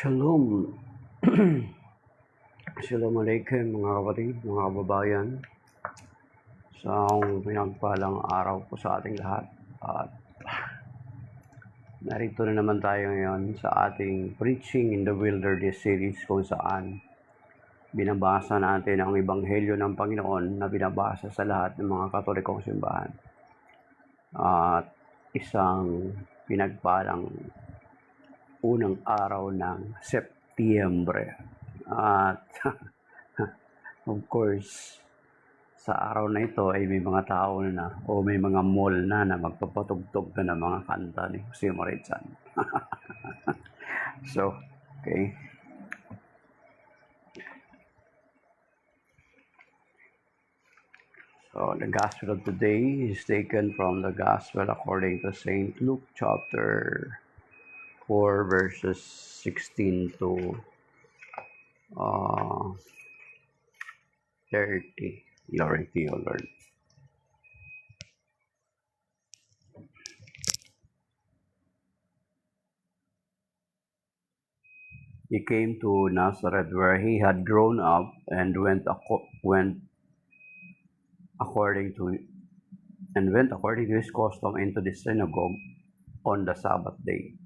Shalom. Shalom Alaikum mga kapatid, mga kababayan. Isang pinagpalang araw po sa ating lahat. At narito na naman tayo ngayon sa ating Preaching in the Wilderness series kung saan binabasa natin ang Ebanghelyo ng Panginoon na binabasa sa lahat ng mga Katolikong simbahan. At isang pinagpalang unang araw ng Setyembre. At of course, sa araw na ito ay may mga tao na o may mga mall na magpapatugtog na ng mga kanta ni Jose Marichan. So, okay. So, the Gospel of today is taken from the Gospel according to St. Luke chapter 4 verses 16 to 30. Glory to you, Lord. He came to Nazareth where he had grown up and went according to his custom into the synagogue on the Sabbath day.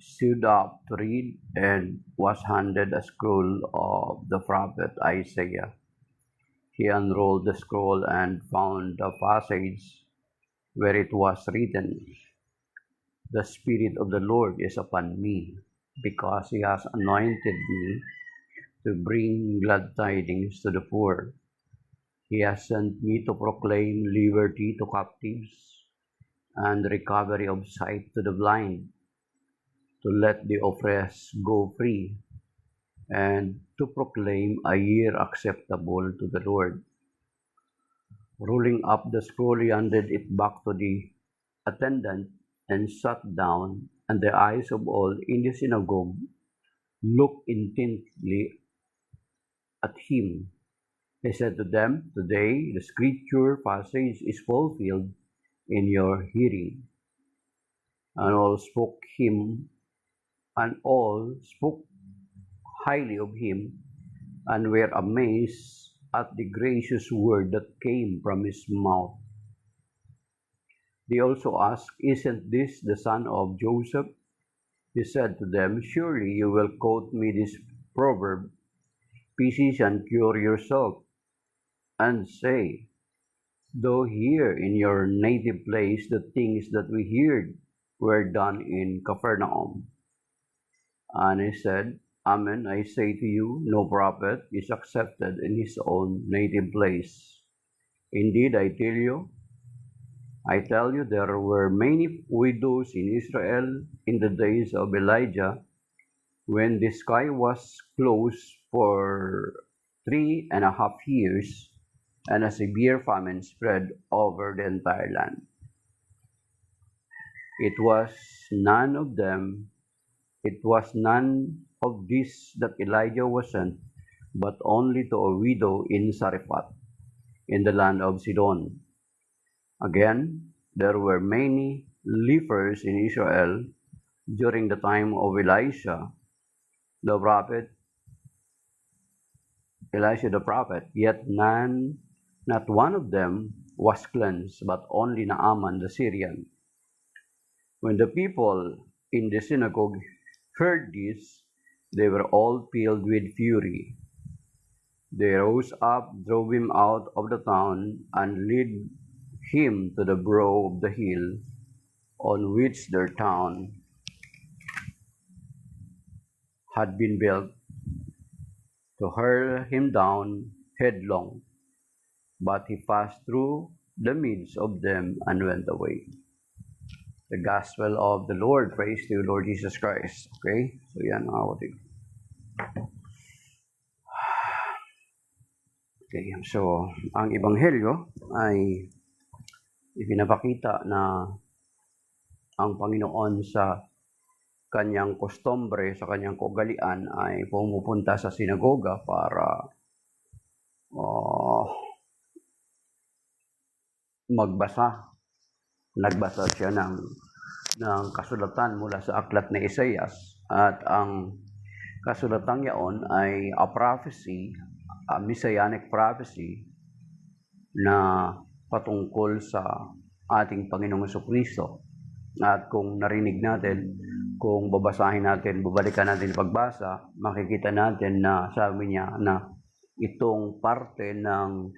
Stood up to read and was handed a scroll of the prophet Isaiah. He unrolled the scroll and found the passage where it was written, "The Spirit of the Lord is upon me, because he has anointed me to bring glad tidings to the poor. He has sent me to proclaim liberty to captives and recovery of sight to the blind, to let the oppressed go free, and to proclaim a year acceptable to the Lord." Rolling up the scroll, he handed it back to the attendant and sat down, and the eyes of all in the synagogue looked intently at him. He said to them, "Today the scripture passage is fulfilled in your hearing." And all spoke highly of him, and were amazed at the gracious word that came from his mouth. They also asked, "Isn't this the son of Joseph?" He said to them, "Surely you will quote me this proverb, 'Physician, cure yourself,' and say, 'Though here in your native place the things that we heard were done in Capernaum.' And he said, 'Amen, I say to you, no prophet is accepted in his own native place. Indeed, I tell you, there were many widows in Israel in the days of Elijah, when the sky was closed for 3.5 years, and a severe famine spread over the entire land. It was none of this that Elijah was sent, but only to a widow in Zarephath, in the land of Sidon. Again, there were many lepers in Israel during the time of Elisha the prophet, yet not one of them was cleansed, but only Naaman the Syrian. When the people in the synagogue heard this, they were all filled with fury. They rose up, drove him out of the town, and led him to the brow of the hill on which their town had been built, to hurl him down headlong. But he passed through the midst of them and went away. The Gospel of the Lord. Praise to you, Lord Jesus Christ. Okay? So yan mga kapatid. Okay, so ang Ebanghelyo ay ipinapakita na ang Panginoon sa kanyang kostumbre, sa kanyang kaugalian ay pumupunta sa sinagoga para magbasa. Nagbasa siya ng kasulatan mula sa aklat ni Isaias, at ang kasulatang yaon ay a prophecy, a messianic prophecy na patungkol sa ating Panginoong Jesucristo. At kung narinig natin, kung babasahin natin, babalikan natin pagbasa, makikita natin na sabi niya na itong parte ng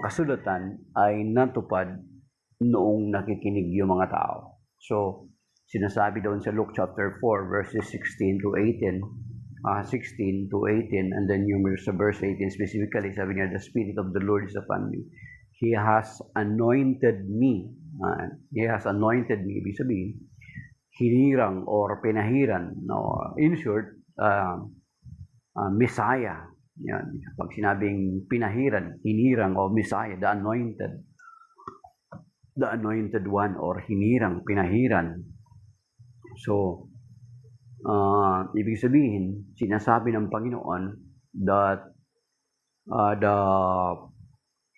kasulatan ay natupad noong nakikinig yung mga tao. So, sinasabi doon sa Luke chapter 4 verses 16 to 18, 16 to 18, and then yung sa verse 18 specifically, sabi niya, the Spirit of the Lord is upon me. He has anointed me. He has anointed me. Ibig sabihin, hinirang or pinahiran. No? In short, Messiah. Yan. Pag sinabing pinahiran, hinirang o Messiah, the anointed one or hinirang, pinahiran. So, ibig sabihin, sinasabi ng Panginoon that the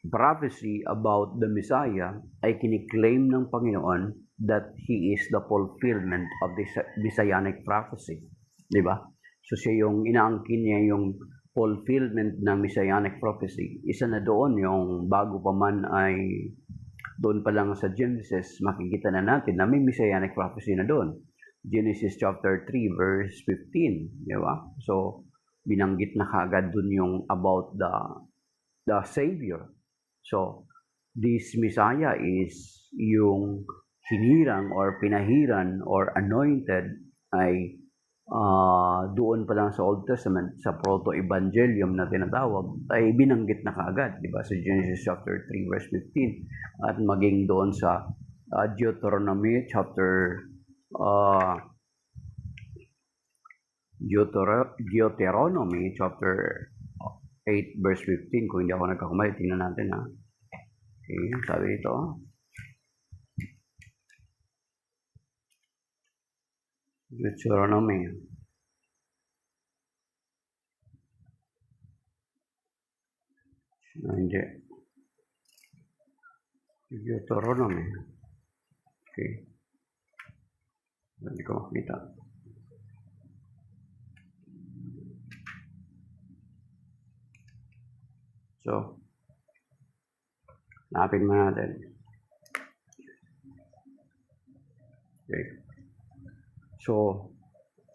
prophecy about the Messiah ay kiniklaim ng Panginoon that He is the fulfillment of the Messianic prophecy. Diba? So siya yung inaangkin niya yung fulfillment ng Messianic prophecy. Isa na doon yung bago pa man ay doon pa lang sa Genesis, makikita na natin na may Messianic prophecy na doon. Genesis chapter 3 verse 15, di ba? So, binanggit na kaagad doon yung about the Savior. So, this Messiah is yung hinirang or pinahiran or anointed ay doon pa lang sa Old Testament, sa proto-evangelium na tinatawag, ay binanggit na kaagad, di ba? Sa Genesis chapter 3 verse 15 at maging doon sa Deuteronomy chapter Deuteronomy chapter 8 verse 15, kung hindi ako nagkakamali, tingnan natin ha. Okay, sabi ito. Deuteronomy. Hindi. Deuteronomy. Okay. Hindi ko makita. So, napin mo natin. Okay. So,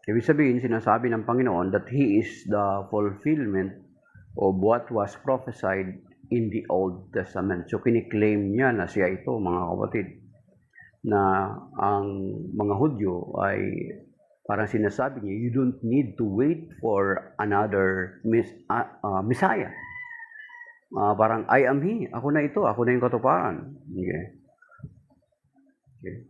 ibig sabihin, sinasabi ng Panginoon that He is the fulfillment of what was prophesied in the Old Testament. So, kiniklaim niya na siya ito, mga kapatid, na ang mga Hudyo ay parang sinasabi niya, you don't need to wait for another Messiah. Parang, I am He. Ako na ito. Ako na yung katuparan. Okay. Okay.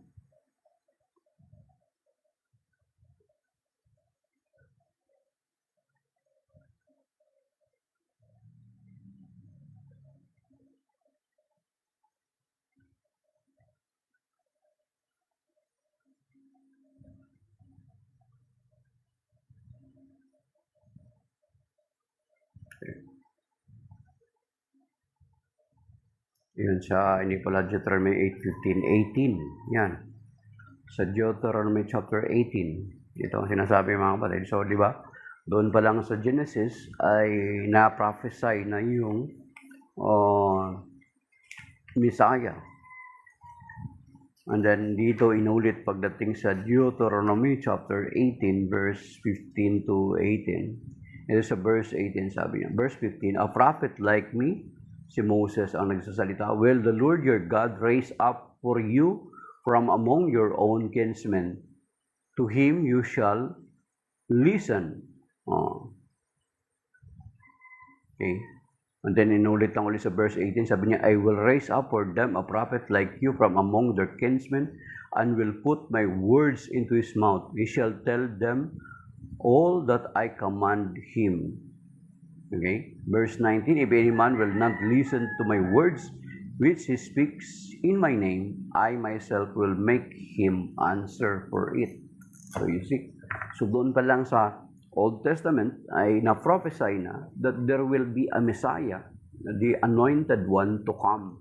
Yun sa, hindi pala Deuteronomy 8:15, 18. Yan. Sa Deuteronomy chapter 18. Ito ang sinasabi mga kapatid. So, di ba? Doon pa lang sa Genesis ay na-prophesy na yung Messiah. And then dito inulit pagdating sa Deuteronomy chapter 18 verse 15 to 18. Ito sa verse 18 sabi niya. Verse 15, a prophet like me, si Moses ang nagsasalita, will the Lord your God raise up for you from among your own kinsmen. To him you shall listen. Okay. And then inulit lang ulit sa verse 18, sabi niya, I will raise up for them a prophet like you from among their kinsmen, and will put my words into his mouth. He shall tell them all that I command him. Okay? Verse 19, if any man will not listen to my words, which he speaks in my name, I myself will make him answer for it. So you see, so doon pa lang sa Old Testament ay na-prophesy na that there will be a Messiah, the anointed one to come.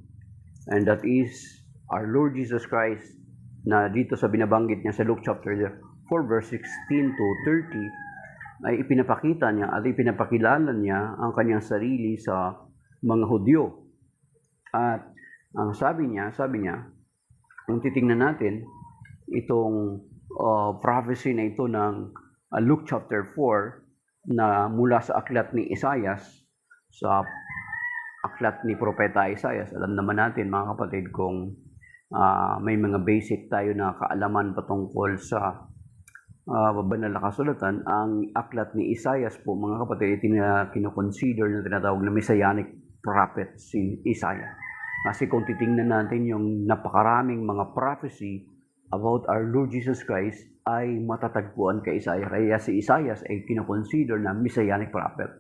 And that is our Lord Jesus Christ, na dito sa binabanggit niya sa Luke chapter 4 verse 16 to 30, ay ipinapakita niya at ipinapakilala niya ang kanyang sarili sa mga Hudyo. At ang sabi niya, kung titingnan natin itong prophecy na ito ng Luke chapter 4 na mula sa aklat ni Isaias, sa aklat ni Propeta Isaias, alam naman natin mga kapatid kung may mga basic tayo na kaalaman patungkol sa banal na kasulatan, ang aklat ni Isaias po mga kapatid, kinoconsider na tinatawag na messianic prophet si Isaiah. Kasi kung titingnan natin yung napakaraming mga prophecy about our Lord Jesus Christ ay matatagpuan kay Isaiah. Kaya si Isaias ay kinoconsider na messianic prophet.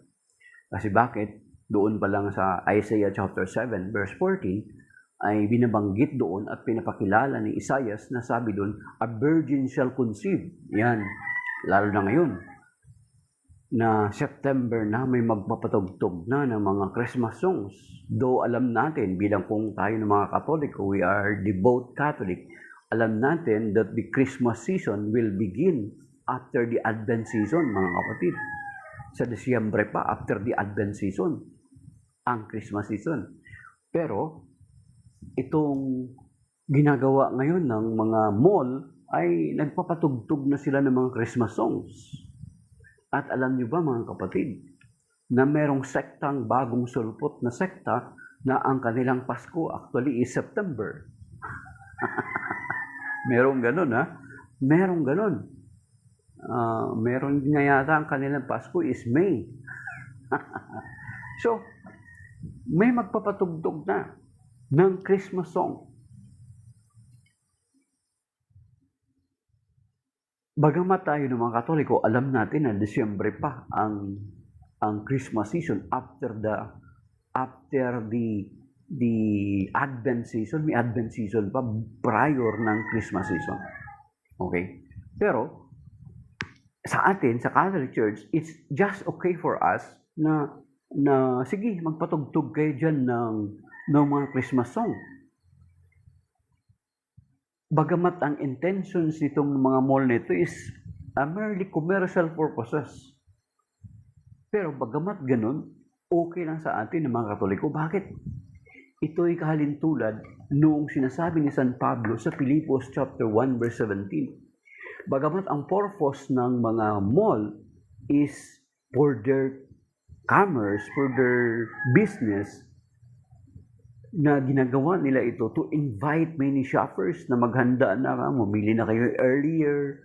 Kasi bakit? Doon pa lang sa Isaiah chapter 7 verse 14 ay binabanggit doon at pinapakilala ni Isaias na sabi doon, a virgin shall conceive. Yan, lalo na ngayon na September na, may magpapatugtog na ng mga Christmas songs. Though alam natin, bilang kung tayo ng mga Katoliko, we are devout Catholic, alam natin that the Christmas season will begin after the Advent season, mga kapatid. Sa Disyembre pa, after the Advent season, ang Christmas season. Pero, itong ginagawa ngayon ng mga mall ay nagpapatugtog na sila ng mga Christmas songs. At alam niyo ba mga kapatid, na merong sektang bagong sulpot na sekta na ang kanilang Pasko actually is September. Merong ganun ha? Merong ganun. Meron nga yata ang kanilang Pasko is May. So, may magpapatugtog na ng Christmas song. Bagamat tayo ng mga Katoliko, alam natin na Disyembre pa ang Christmas season after the Advent season. May Advent season pa prior ng Christmas season. Okay? Pero sa atin, sa Catholic Church, it's just okay for us na sige, magpatugtog kayo dyan ng mga Christmas song. Bagamat ang intentions nitong mga mall nito is merely commercial purposes. Pero bagamat ganun, okay lang sa atin ng mga Katoliko. Bakit? Ito ay kahalintulad noong sinasabi ni San Pablo sa Filipos chapter 1 verse 17. Bagamat ang purpose ng mga mall is for their commerce, for their business, na ginagawa nila ito to invite many shoppers na maghanda na, mamili na kayo earlier,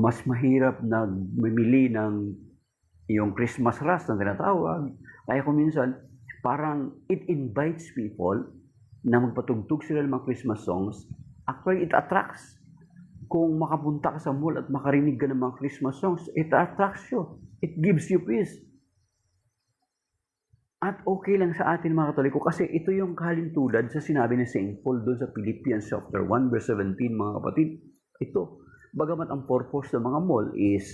mas mahirap na mamili ng yung Christmas rush na tinatawag. Kaya kung minsan, parang it invites people na magpatugtog sila ng mga Christmas songs. Actually, it attracts. Kung makapunta ka sa mall at makarinig ka ng mga Christmas songs, it attracts you. It gives you peace. At okay lang sa atin mga Katoliko kasi ito yung kahalintulad sa sinabi ni St. Paul doon sa Philippians chapter 1 verse 17 mga kapatid. Ito, bagamat ang purpose ng mga mall is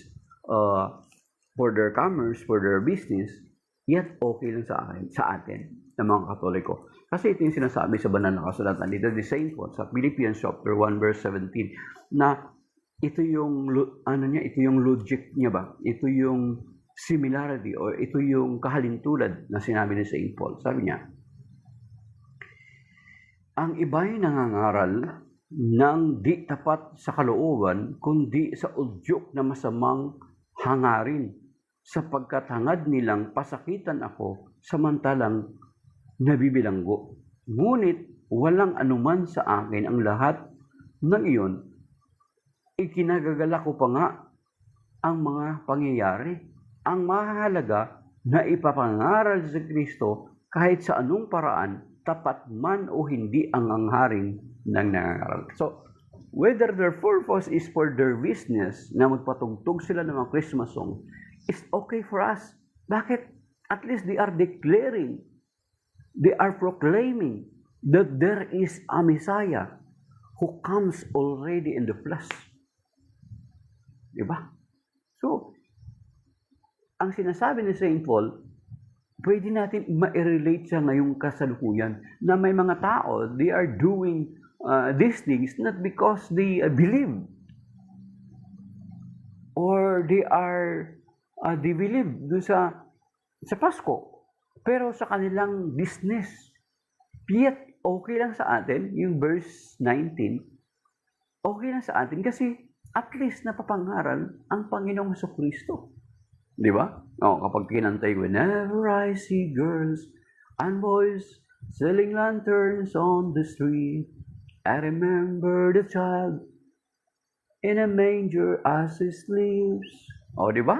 for their commerce, for their business, yet okay lang sa atin ng mga Katoliko. Kasi ito yung sinasabi sa banal na kasulatan dito ni St. Paul sa Philippians chapter 1 verse 17 na ito yung ito yung logic niya ba? Ito yung similarity or ito yung kahalintulad na sinabi ni St. Paul. Sabi niya, ang iba'y nangangaral ng di tapat sa kalooban, kundi sa udyok na masamang hangarin, sapagkat hangad nilang pasakitan ako samantalang nabibilanggo. Ngunit walang anuman sa akin ang lahat ng iyon, ikinagagala ko pa nga ang mga pangyayari. Ang mahalaga na ipapangaral sa Kristo kahit sa anong paraan, tapat man o hindi ang angharing ng nangangaral. So, whether their purpose is for their business na magpatugtog sila ng mga Christmas song, is okay for us. Bakit? At least they are declaring, they are proclaiming that there is a Messiah who comes already in the flesh. Diba? So, ang sinasabi ni St. Paul, pwede natin ma-relate sa ngayong kasalukuyan na may mga tao, they are doing these things not because they believe or they are they believe doon sa Pasko. Pero sa kanilang business, yet okay lang sa atin, yung verse 19, okay lang sa atin kasi at least napapangaral ang Panginoong Jesucristo. Di ba? Kapag kinantay, whenever I see girls and boys selling lanterns on the street, I remember the child in a manger as he sleeps. Di ba?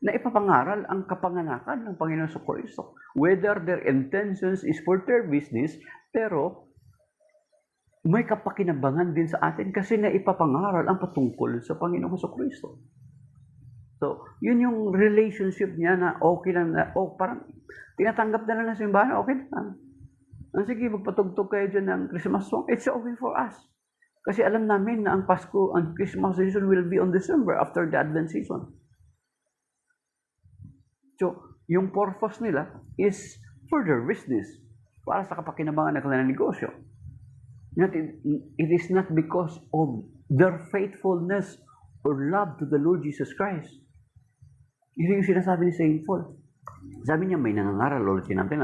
Na ipapangaral ang kapanganakan ng Panginoon Jesucristo. Whether their intentions is for their business, pero may kapakinabangan din sa atin kasi na ipapangaral ang patungkol sa Panginoong Jesucristo. So, yun yung relationship niya na okay lang na, parang tinatanggap na lang ng simbahan, okay lang. Sige, magpatugtog kayo dyan ng Christmas song. It's okay for us. Kasi alam namin na ang Pasko, ang Christmas season will be on December after the Advent season. So, yung purpose nila is for their business, para sa kapakinabangan ng kanilang negosyo. It is not because of their faithfulness or love to the Lord Jesus Christ. Yun yung sinasabi ni St. Paul. Sabi niya, may nangangaral, ulitin natin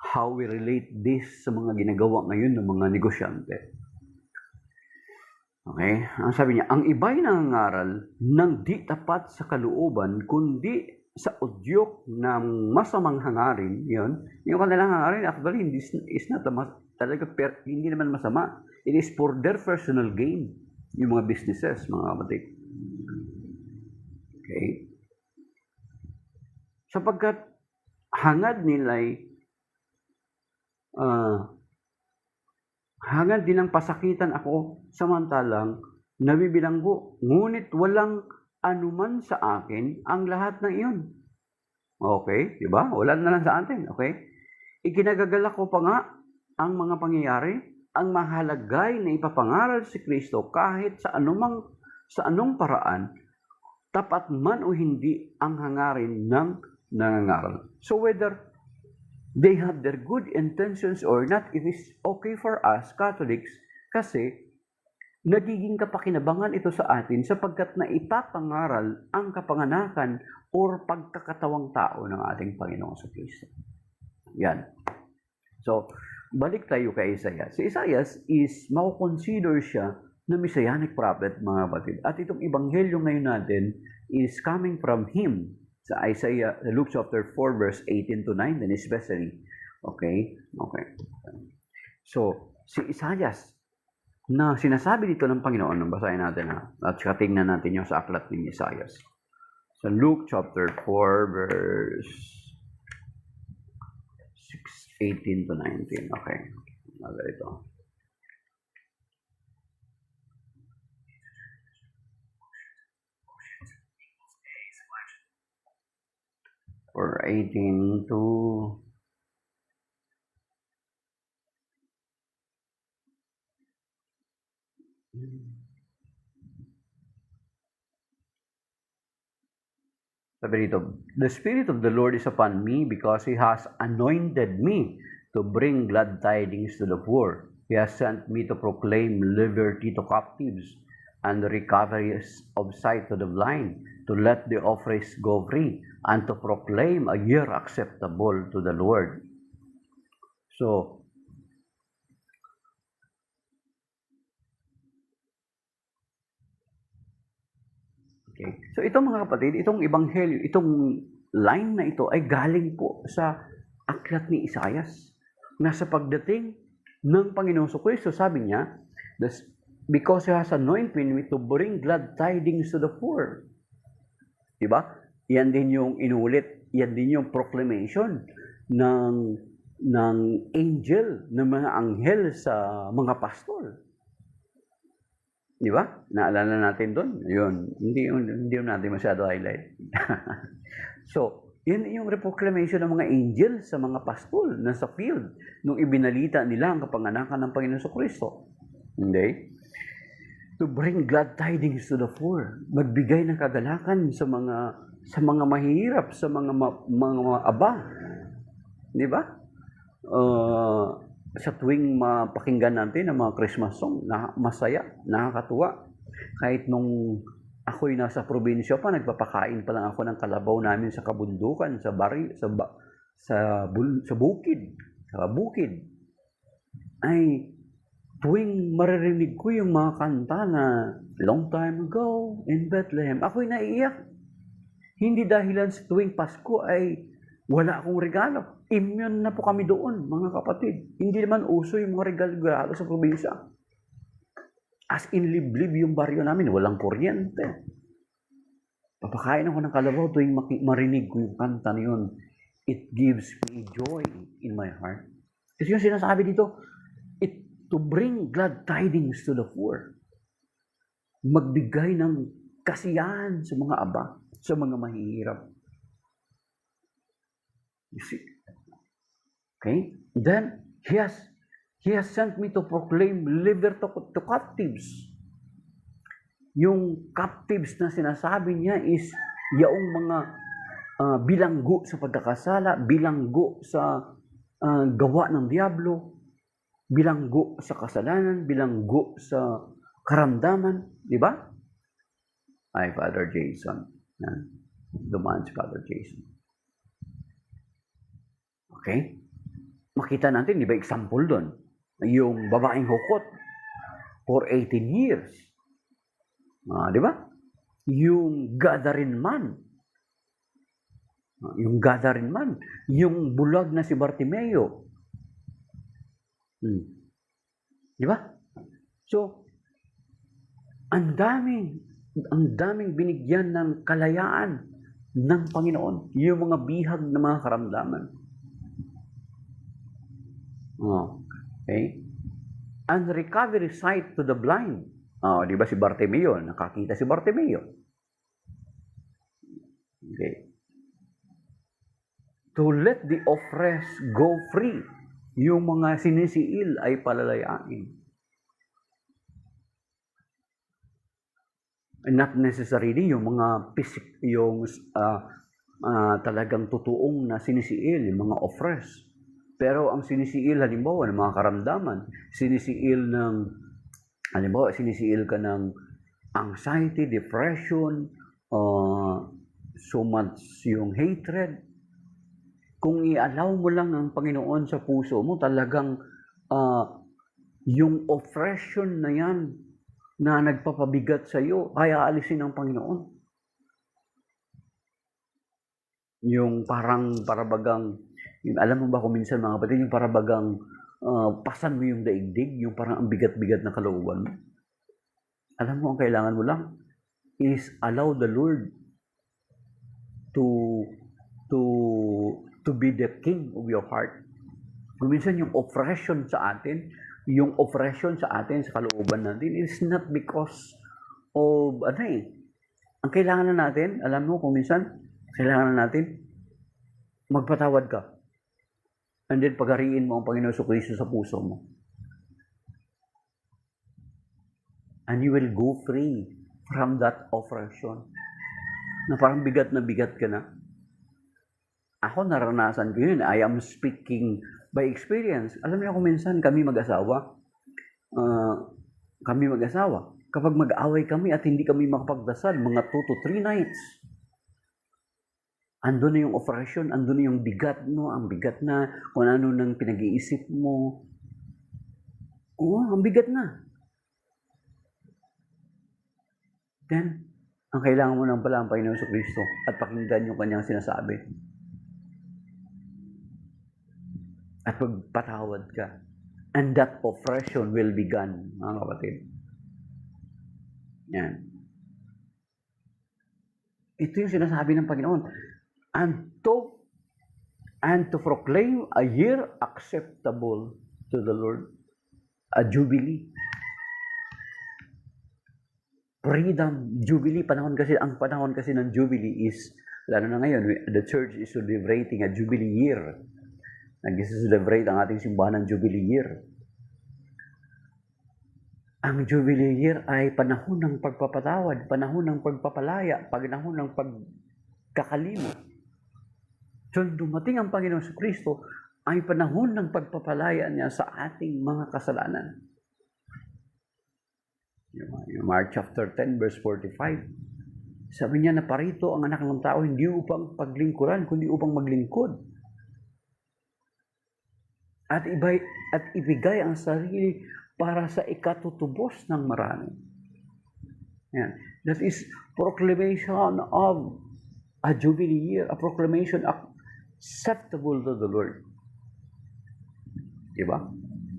how we relate this sa mga ginagawa ngayon ng mga negosyante. Okay? Ang sabi niya, ang iba'y nangangaral ng di tapat sa kalooban, kundi sa udyok ng masamang hangarin, yun, yung kanilang hangarin, actually, is not talaga, hindi naman masama. It is for their personal gain, yung mga businesses, mga kapatid. Okay? Sapagkat hangad nila'y hangad din ang pasakitan ako samantalang nabibilanggo, ngunit walang anuman sa akin ang lahat ng iyon. Okay, di ba? Wala na lang sa atin, okay? Ikinagagalak ko pa nga ang mga pangyayari, ang mahalagay na ipapangaral si Kristo kahit sa anong paraan, tapat man o hindi ang hangarin ng nangangaral. So whether they have their good intentions or not, it is okay for us Catholics kasi nagiging kapakinabangan ito sa atin sapagkat na ipapangaral ang kapanganakan or pagkakatawang tao ng ating Panginoong Kristo. Yan. So, balik tayo kay Isaiah. Si Isaiah is mako-consider siya na Messianic prophet, mga kapatid. At itong ebanghelyo ngayon natin is coming from him sa Isaiah, Luke chapter 4, verse 18 to 19, especially. Okay? Okay. So, si Isaiah, na sinasabi dito ng Panginoon, basahin natin at tingnan natin yung sa aklat ni Isaiah. Sa Luke chapter 4, verse 18 to 19. Okay. Ito. For 18 to sabi dito, the Spirit of the Lord is upon me because He has anointed me to bring glad tidings to the poor. He has sent me to proclaim liberty to captives and the recovery of sight to the blind, to let the oppressed go free, and to proclaim a year acceptable to the Lord. So, okay. So itong mga kapatid, itong ebanghelyo, itong line na ito ay galing po sa aklat ni Isaiah. Na sa pagdating ng Panginoong Jesucristo, sabi niya, because He has anointed me to bring glad tidings to the poor. Diba? Yan din yung inulit, yan din yung proclamation ng angel, ng mga anghel sa mga pastor. Di ba? Naalala natin doon? Yun. Hindi natin masyado highlight. So, yun yung proclamation ng mga angel sa mga pastol na sa field nung ibinalita nila ang kapanganakan ng Panginoon Jesucristo. Okay? To bring glad tidings to the poor. Magbigay ng kagalakan sa mga mahihirap, sa mga abang. Di ba? Sa tuwing mapakinggan natin ang mga Christmas song, masaya, nakakatuwa. Kahit nung Ako'y nasa probinsya pa, nagpapakain pa lang ako ng kalabaw namin sa kabundukan, sa bukid. Ay, tuwing maririnig ko yung mga kanta na long time ago in Bethlehem, ako'y naiiyak. Hindi dahilan sa tuwing Pasko ay wala akong regalo. Immune na po kami doon, mga kapatid. Hindi naman uso yung mga regalo sa probinsya. As in, liblib yung baryo namin, walang kuryente. Papakain ako ng kalabaw tuwing marinig ko yung kanta na yun. It gives me joy in my heart. Kasi yung sinasabi dito, to bring glad tidings to the poor. Magbigay ng kasiyahan sa mga aba, sa mga mahihirap. You see? Okay? Then, He has sent me to proclaim liberty to captives. Yung captives na sinasabi niya is yaong mga bilanggo sa pagkakasala, bilanggo sa gawa ng diablo, bilanggo sa kasalanan, bilanggo sa karamdaman, di ba? Ay, Father Jason. Dumaan si Father Jason. Okay? Makita natin, di ba, example doon? Yung babaeng hukot for 18 years. Di ba? Yung gathering man. Yung bulag na si Bartimeo. Di ba? So, ang daming binigyan ng kalayaan ng Panginoon, yung mga bihag na mga karamdaman. Okay? And recovery sight to the blind. Di ba si Bartimeo? Nakakita si Bartimeo. Okay. To let the oppressed go free. Yung mga sinisiil ay palalayain. Not necessarily yung mga talagang totoong na sinisiil, yung mga oppressed. Pero ang sinisiil, halimbawa, ng mga karamdaman, sinisiil ka ng anxiety, depression, so much yung hatred. Kung i-allow mo lang ang Panginoon sa puso mo, talagang yung oppression na yan na nagpapabigat sa iyo, ay aalisin ng Panginoon. Yung parabagang, alam mo ba kung minsan mga kapatid, yung parabagang pasan mo yung daigdig, yung parang ang bigat-bigat na kalooban mo. Alam mo, ang kailangan mo lang is allow the Lord to be the king of your heart. Kung minsan yung oppression sa atin sa kalooban natin is not because of ang kailangan na natin, alam mo kung minsan kailangan na natin magpatawad ka and then paghariin mo ang Panginoon Jesucristo sa puso mo, and you will go free from that oppression na parang bigat na bigat ka na. Ako, naranasan ko yun. I am speaking by experience. Alam niyo kung minsan kami mag-asawa, kapag mag-away kami at hindi kami makapagdasal, mga 2 to 3 nights, andun na yung oppression, andun na yung bigat, no? Ang bigat na, kung ano nang pinag-iisip mo. Ang bigat na. Then, ang kailangan mo lang pala ang Panginoon Jesucristo at pakinggan yung kanyang sinasabi. At magpatawad ka. And that oppression will be gone, mga kapatid. Yan. Ito yung sinasabi ng Panginoon. And to proclaim a year acceptable to the Lord. A jubilee. Freedom, jubilee. Ang panahon kasi ng jubilee is, lalo na ngayon, the church is celebrating a jubilee year. Nag-celebrate ang ating simbahan ng Jubilee Year. Ang Jubilee Year ay panahon ng pagpapatawad, panahon ng pagpapalaya, panahon ng pagkakalimot. So, dumating ang Panginoon Jesucristo ay panahon ng pagpapalaya niya sa ating mga kasalanan. Yung Mark chapter 10, verse 45. Sabi niya na parito ang anak ng tao hindi upang paglingkuran, kundi upang maglingkod. At ibigay ang sarili para sa ikatutubos ng marami. Yan. That is proclamation of a jubilee year, a proclamation acceptable to the Lord. Diba?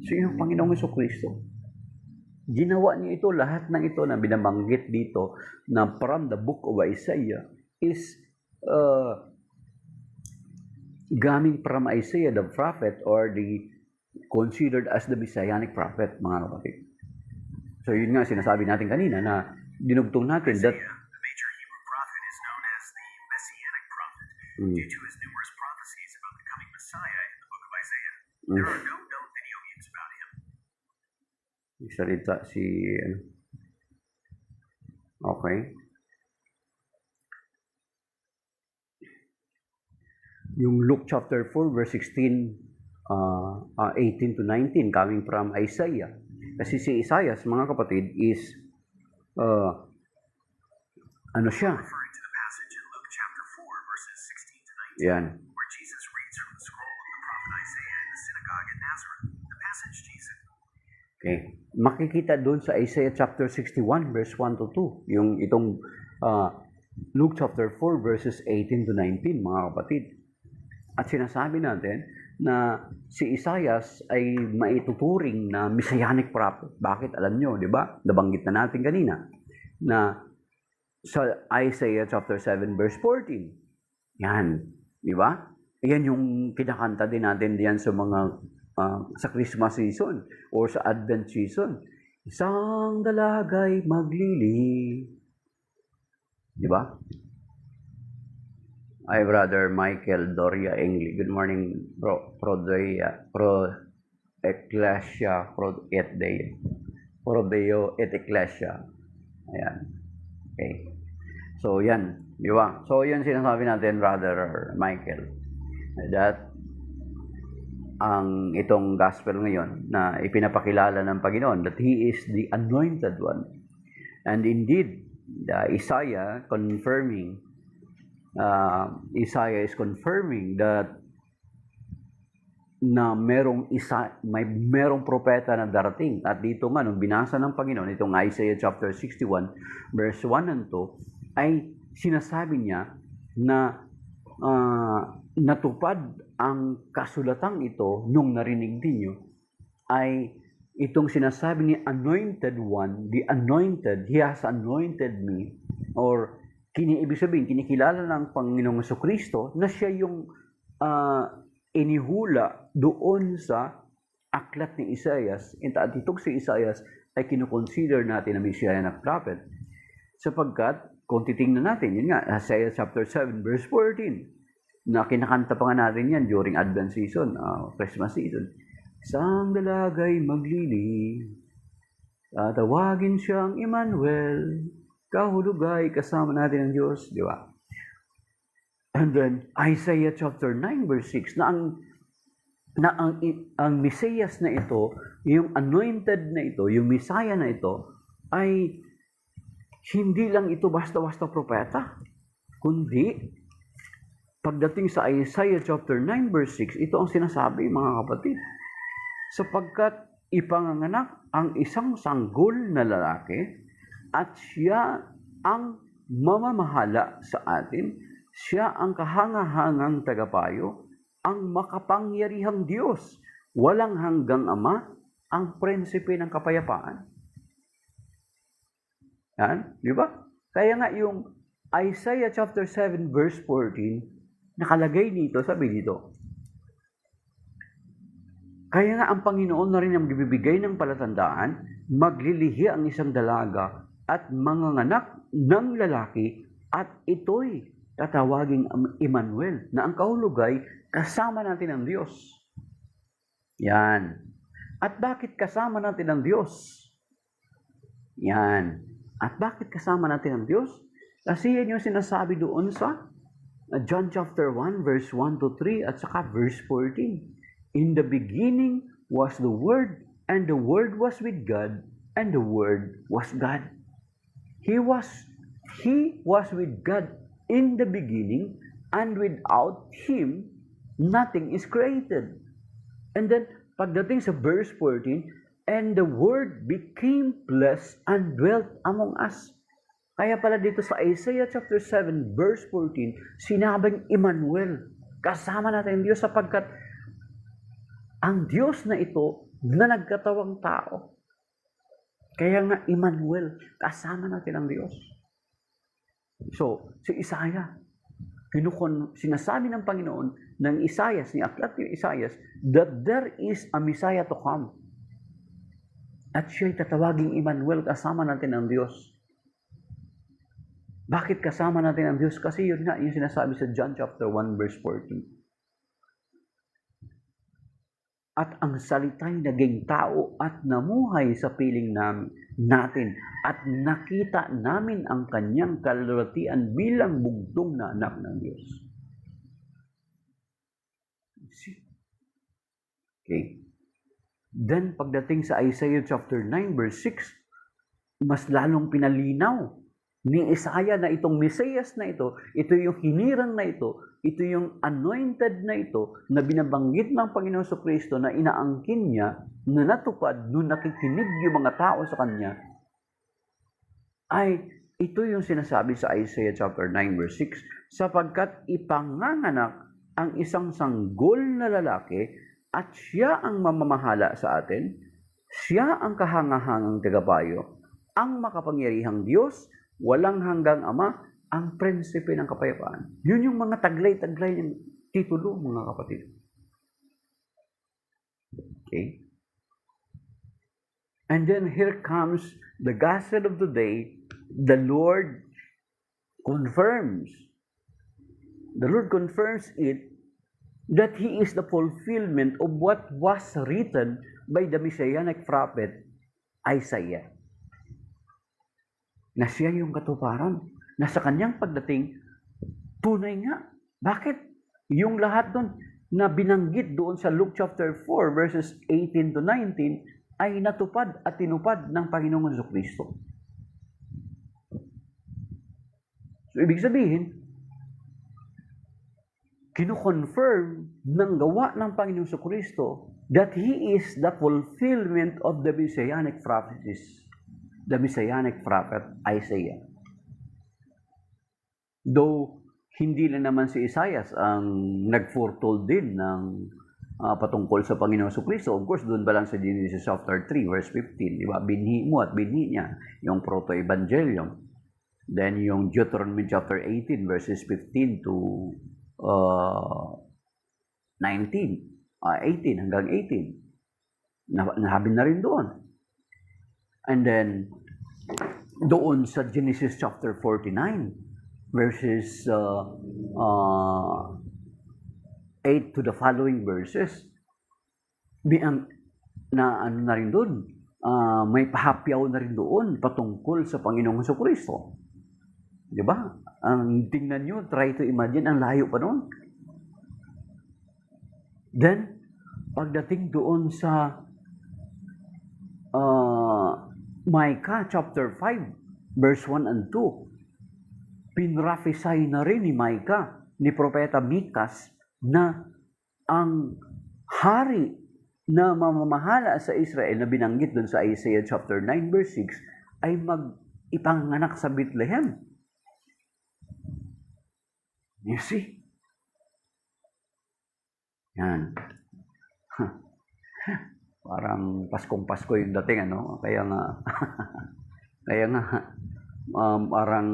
So yung Panginoong Jesucristo, ginawa niya ito, lahat ng ito na binabanggit dito na from the book of Isaiah is coming from Isaiah the prophet or the considered as the Messianic prophet, mga kapatid. So yun nga sinasabi natin kanina na dinugtong natin that the major Hebrew prophet is known as the Messianic prophet due to his numerous prophecies about the coming Messiah in the book of Isaiah. There are no known video games about him. Salita si okay. Yung Luke chapter 4 verse 16 18 to 19 coming from Isaiah. Kasi si Isaiah, mga kapatid, is ano siya? Referring to the passage in Luke chapter 4 verses 16 to 19. Yan. Where Jesus reads from the scroll of the prophet Isaiah in the synagogue in Nazareth. The passage Jesus. Okay. Makikita doon sa Isaiah chapter 61 verse 1 to 2. Yung itong Luke chapter 4 verses 18 to 19, mga kapatid. At sinasabi natin na si Isaiah ay maituturing na messianic prophet. Bakit? Alam nyo, di ba? Nabanggit na natin kanina na sa Isaiah chapter 7 verse 14. Yan. Di ba? Yan yung kinakanta din natin diyan sa mga sa Christmas season or sa Advent season. Isang dalagay maglili. Di ba? Hi, Brother Michael Doria Engli. Good morning, Pro Ecclesia, Pro et Deo. Pro Deo et Ecclesia. Ayan. Okay. So, yan. Di ba? So, yan sinasabi natin, Brother Michael. That ang itong gospel ngayon na ipinapakilala ng Panginoon that He is the anointed one. And indeed, Isaiah is confirming that na merong propeta na darating. At dito nga, nung binasa ng Panginoon, itong Isaiah chapter 61, verse 1 and 2, ay sinasabi niya na natupad ang kasulatang ito nung narinig din niyo, ay itong sinasabi ni Anointed One, the Anointed, He has anointed me, or ibig sabihin, kinikilala ng Panginoong Jesucristo na siya yung inihula doon sa aklat ni Isaias. At itong si Isaias ay kinukonsider natin na Messianic prophet. Sapagkat, kung titingnan natin, yun nga, Isaiah chapter 7, verse 14, na kinakanta pa nga natin yan during Advent season, Christmas season. Isang dalagay maglili, tatawagin siyang Emmanuel, kahulugay, kasama natin ang Diyos, di ba? And then, Isaiah chapter 9, verse 6, na ang Messias na ito, yung anointed na ito, yung Messiah na ito, ay hindi lang ito basta-basta propeta, kundi, pagdating sa Isaiah chapter 9, verse 6, ito ang sinasabi, mga kapatid, sapagkat ipanganganak ang isang sanggol na lalaki, at siya ang mamamahala sa atin, siya ang kahangahangang tagapayo, ang makapangyarihang Diyos, walang hanggang Ama, ang prinsipe ng kapayapaan. Yan, di ba? Kaya nga yung Isaiah chapter 7 verse 14, nakalagay dito, sabi dito, kaya nga ang Panginoon na rin ang bibigay ng palatandaan, maglilihi ang isang dalaga at manganganak ng lalaki, at ito'y tatawaging Emmanuel, na ang kahulugay kasama natin ang Diyos. Yan. At bakit kasama natin ang Diyos? Yan. At bakit kasama natin ang Diyos? Kasi yan yung sinasabi doon sa John chapter 1, verse 1 to 3, at saka verse 14. In the beginning was the Word, and the Word was with God, and the Word was God. He was He was with God in the beginning, and without Him, nothing is created. And then, pagdating sa verse 14, and the Word became flesh and dwelt among us. Kaya pala dito sa Isaiah chapter 7, verse 14, sinabing Emmanuel, kasama natin ang Diyos sapagkat ang Diyos na ito na nagkatawang tao. Kaya nga Emmanuel, kasama natin ang Diyos. So, si Isaiah, sinasabi ng Panginoon ng Isaias, ni aklat ni Isaias, that there is a Messiah to come. At siya'y tatawaging Emmanuel, kasama natin ang Diyos. Bakit kasama natin ang Diyos? Kasi yun nga, yung sinasabi sa John chapter 1, verse 14. At ang salita'y naging tao at namuhay sa piling natin at nakita namin ang kanyang kalwalhatian bilang bugtong na anak ng Diyos. See? Okay. Then, pagdating sa Isaiah chapter 9, verse 6, mas lalong pinalinaw ni Isaiah na itong Mesias na ito yung hinirang na ito yung anointed na ito na binabanggit ng Panginoon sa Kristo na inaangkin niya, na natupad nung nakikinig yung mga tao sa Kanya, ay ito yung sinasabi sa Isaiah chapter 9 verse 6, sapagkat ipanganganak ang isang sanggol na lalaki at siya ang mamamahala sa atin, siya ang kahangahangang tagapayo, ang makapangyarihang Diyos, walang hanggang Ama, ang prinsipe ng kapayapaan. Yun yung mga taglay-taglay ng titulo, mga kapatid. Okay? And then here comes the gospel of the day. The Lord confirms it that He is the fulfillment of what was written by the Messianic prophet Isaiah. Na siya yung katuparan. Na sa kanyang pagdating, tunay nga. Bakit? Yung lahat doon na binanggit doon sa Luke chapter 4 verses 18 to 19 ay natupad at tinupad ng Panginoong Jesucristo. So, ibig sabihin, kino-confirm ng gawa ng Panginoong Jesucristo that He is the fulfillment of the Messianic prophecies, the Messianic prophet Isaiah. Though, hindi na naman si Isaias ang nag-foretold din ng patungkol sa Panginoong Jesucristo. Of course, doon ba lang sa Genesis chapter 3, verse 15, di ba? Binhi mo at binhi niya, yung proto-evangelium. Then, yung Deuteronomy chapter 18, verses 15 to 18 hanggang 18. Nahabi na rin doon. And then, doon sa Genesis chapter 49, verses 8 to the following verses, na rin doon, may pahapyaw na rin doon patungkol sa Panginoong Jesucristo. Di ba? Ang tingnan nyo, try to imagine, ang layo pa noon. Then, pagdating doon sa Micah chapter 5, verse 1 and 2, pinraphisay na rin ni Micah, ni Propeta Mikas, na ang hari na mamamahala sa Israel na binanggit doon sa Isaiah chapter 9 verse 6 ay ipanganak sa Bethlehem. You see? Yan. Parang Paskong Pasko yung dating, ano? Kaya nga, parang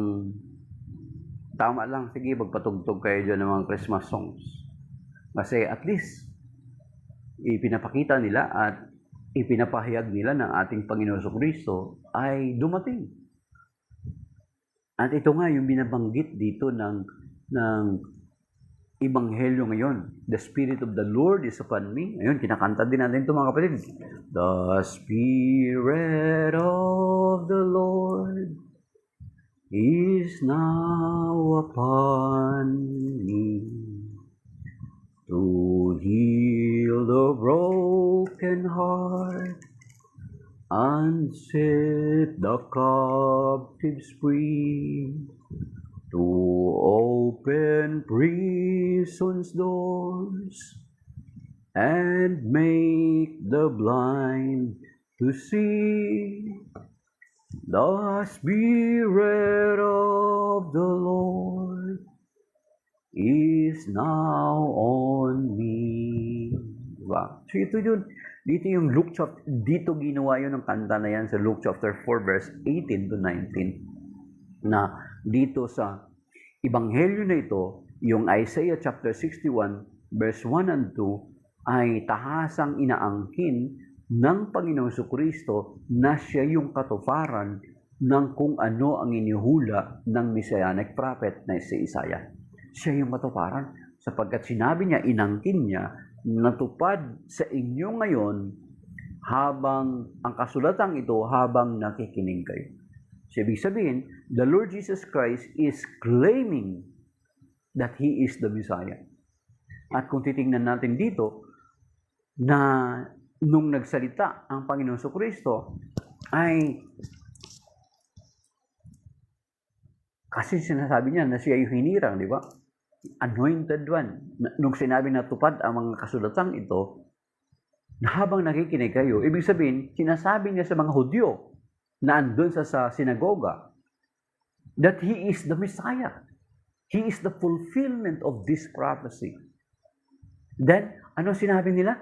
tama lang, sige, magpatugtog kayo dyan ng mga Christmas songs. Kasi at least, ipinapakita nila at ipinapahayag nila ng ating Panginoon Jesucristo ay dumating. At ito nga yung binabanggit dito ng Ebanghelyo ngayon. The Spirit of the Lord is upon me. Ayun, kinakanta din natin ito, mga kapatid. The Spirit of the Lord is now upon me to heal the broken heart and set the captives free, to open prison's doors, and make the blind to see. The Spirit of the Lord is now on me. Diba? So ito yun. Dito yung Luke chapter, dito ginawa yun ng kanta na yan sa Luke chapter 4 verse 18 to 19. Na dito sa Ebanghelyo na ito, yung Isaiah chapter 61 verse 1 and 2 ay tahasang inaangkin ng Panginoong Jesucristo na siya yung katuparan ng kung ano ang inihula ng Messianic prophet na si Isaiah. Siya yung katuparan sapagkat sinabi niya, inangkin niya, natupad sa inyo ngayon habang ang kasulatang ito habang nakikinig kayo. So, ibig sabihin, the Lord Jesus Christ is claiming that He is the Messiah. At kung titingnan natin dito, na nung nagsalita ang Panginoon Jesucristo ay kasi sinasabi niya na siya yung hinirang, di ba? Anointed one. Nung sinabi na tupad ang mga kasulatang ito, na habang nakikinig kayo, ibig sabihin, sinasabi niya sa mga Hudyo na andun sa sinagoga that He is the Messiah. He is the fulfillment of this prophecy. Then, ano sinabi nila?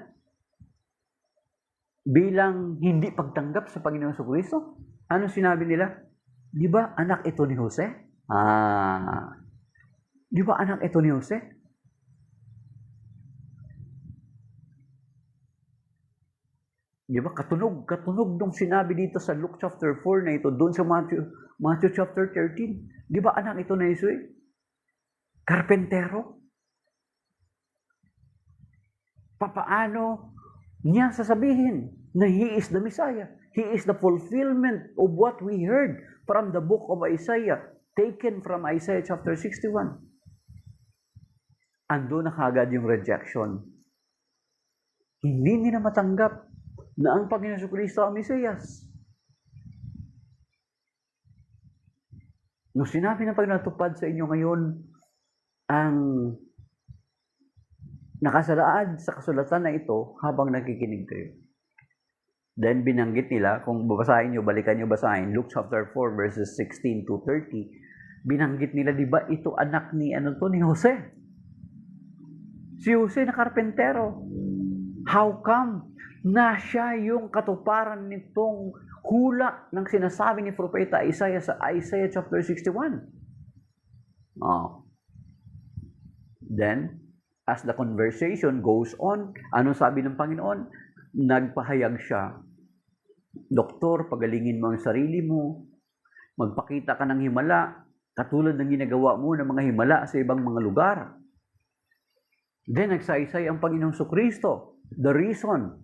Bilang hindi pagtanggap sa Panginoong Jesucristo, ano sinabi nila? Di ba anak ito ni Jose? Di ba anak ito ni Jose? Di ba katunog nung sinabi dito sa Luke chapter 4 na ito, doon sa Matthew chapter 13. Di ba anak ito ni Jose? Karpentero? Papaano niya sasabihin na He is the Messiah? He is the fulfillment of what we heard from the book of Isaiah, taken from Isaiah chapter 61. Ando na kagad yung rejection. Hindi nila matanggap na ang Panginoon Jesucristo ang Mesiyas. Nung sinabi ng Panginoon, tupad sa inyo ngayon ang nakasalaan sa kasulatan na ito habang nakikinig kayo. Then binanggit nila, kung babasahin nyo, balikan nyo basahin, Luke chapter 4 verses 16 to 30, binanggit nila, di ba ito anak ni ni Jose? Si Jose na karpentero. How come na siya yung katuparan nitong hula ng sinasabi ni Propeta Isaiah sa Isaiah chapter 61? Then, as the conversation goes on, ano sabi ng Panginoon? Nagpahayag siya, Doktor, pagalingin mo ang sarili mo, magpakita ka ng himala, katulad ng ginagawa mo ng mga himala sa ibang mga lugar. Then, nagsaysay ang Panginoong Jesucristo. The reason,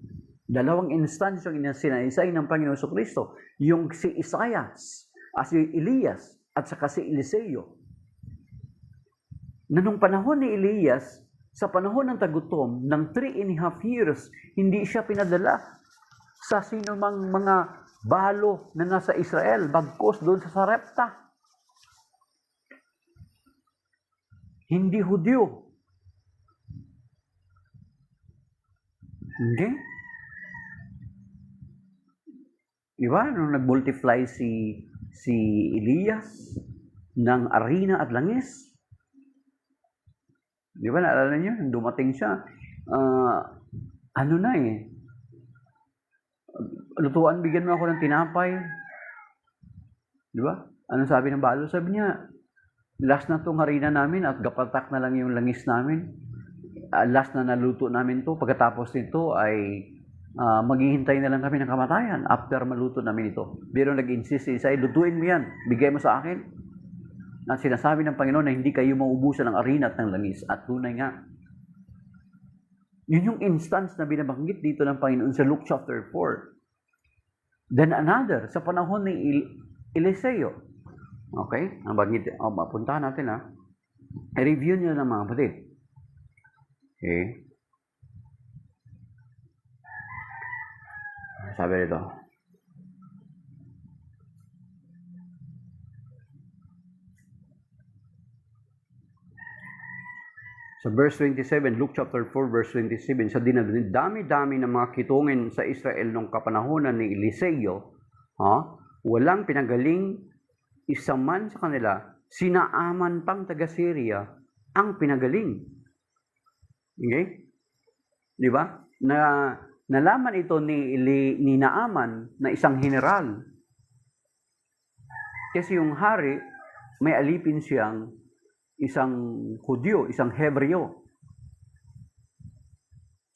dalawang instansya yung sinaysay ng Panginoong Jesucristo, yung si Isaiah, si Elias, at saka si Eliseo. Na nung panahon ni Elias, sa panahon ng tagutom, ng 3.5 years, hindi siya pinadala sa sino mang mga balo na nasa Israel, bagkos doon sa Sarepta. Hindi Hudyo. Hindi. Diba? Nung nag-multiply si Elias ng arena at langis, di ba, naalala niyo? Dumating siya. Lutuan, bigyan mo ako ng tinapay. Di ba? Anong sabi ng balo? Sabi niya, last na itong harina namin at gapatak na lang yung langis namin. Last na naluto namin to. Pagkatapos nito ay maghihintay na lang kami ng kamatayan after maluto namin ito. Pero nag-insist si Isaiah, lutuin mo yan. Bigay mo sa akin. At sinasabi ng Panginoon na hindi kayo maubusan ng arena at ng langis. At tunay nga. Yun yung instance na binabanggit dito ng Panginoon sa Luke chapter 4. Then another, sa panahon ni Eliseo. Okay? Ang banggit, mapuntahan natin I-review nyo ng mga kapatid. Okay? Sabi nito. Sa verse 27, Luke chapter 4, verse 27, sa dami-dami ng mga kitungin sa Israel nung kapanahonan ni Eliseo, walang pinagaling isa man sa kanila, sina Naaman pang taga Syria ang pinagaling. Okay? Di ba? Nalaman ito ni Naaman na isang general. Kasi yung hari, may alipin siyang isang Hudyo, isang Hebreo.